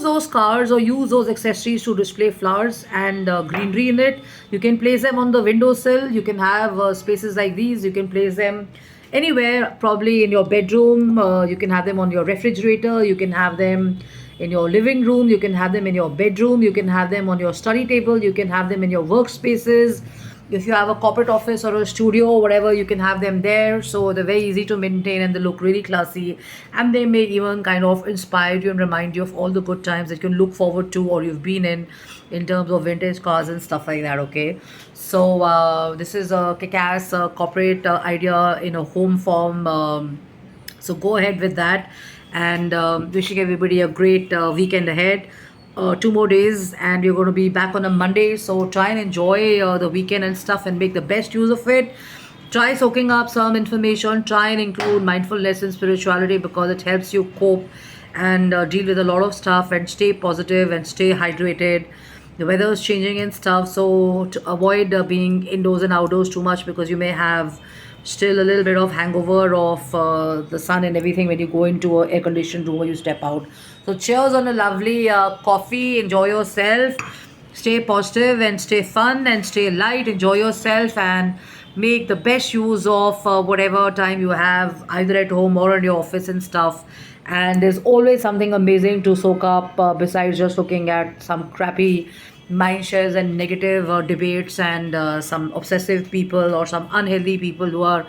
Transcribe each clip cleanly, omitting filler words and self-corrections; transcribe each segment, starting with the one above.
use those cards or use those accessories to display flowers and greenery in it. You can place them on the windowsill. You can have spaces like these. You can place them anywhere, probably in your bedroom. You can have them on your refrigerator. You can have them in your living room. You can have them in your bedroom. You can have them on your study table. You can have them in your workspaces. If you have a corporate office or a studio or whatever, you can have them there. So they're very easy to maintain and they look really classy, and they may even kind of inspire you and remind you of all the good times that you can look forward to or you've been in terms of vintage cars and stuff like that. Okay, so this is a kick-ass corporate idea in a home form. So go ahead with that, and wishing everybody a great weekend ahead. 2 more days and you're going to be back on a Monday. So try and enjoy the weekend and stuff and make the best use of it. Try soaking up some information. Try and include mindfulness and spirituality because it helps you cope and deal with a lot of stuff and stay positive and stay hydrated. The weather is changing and stuff, so to avoid being indoors and outdoors too much because you may have still a little bit of hangover of the sun and everything when you go into a air conditioned room or you step out. So cheers on a lovely coffee. Enjoy yourself, stay positive and stay fun and stay light. Enjoy yourself and make the best use of whatever time you have either at home or in your office and stuff. And there's always something amazing to soak up besides just looking at some crappy mind shares and negative debates and some obsessive people or some unhealthy people who are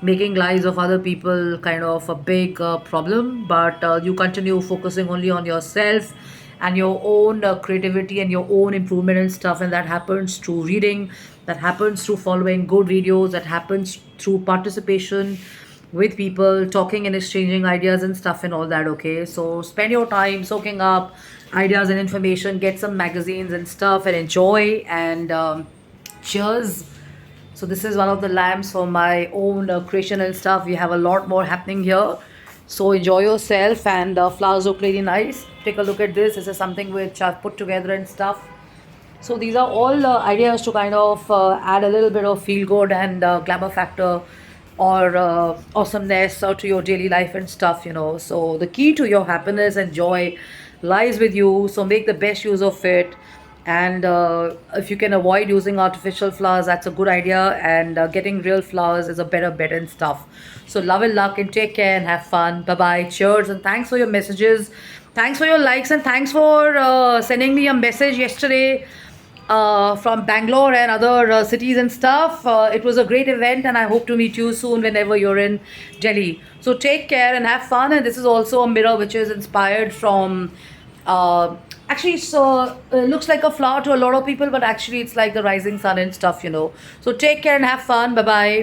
making lives of other people kind of a big problem. But you continue focusing only on yourself and your own creativity and your own improvement and stuff, and that happens through reading, that happens through following good videos, that happens through participation with people, talking and exchanging ideas and stuff and all that. Okay, so spend your time soaking up ideas and information, get some magazines and stuff and enjoy, and cheers. So this is one of the lamps for my own creation and stuff. We have a lot more happening here, so enjoy yourself, and flowers look really nice. Take a look at this. This is something which I've put together and stuff. So these are all ideas to kind of add a little bit of feel good and glamour factor or awesomeness to your daily life and stuff, you know. So the key to your happiness and joy lies with you. So make the best use of it. And if you can avoid using artificial flowers, that's a good idea. And getting real flowers is a better bet and stuff. So love and luck and take care and have fun. Bye bye. Cheers. And thanks for your messages. Thanks for your likes and thanks for sending me a message yesterday from Bangalore and other cities and stuff. It was a great event, and I hope to meet you soon whenever you're in Delhi. So take care and have fun. And this is also a mirror which is inspired from. Actually, so it looks like a flower to a lot of people, but actually, it's like the rising sun and stuff, you know. So take care and have fun. Bye bye.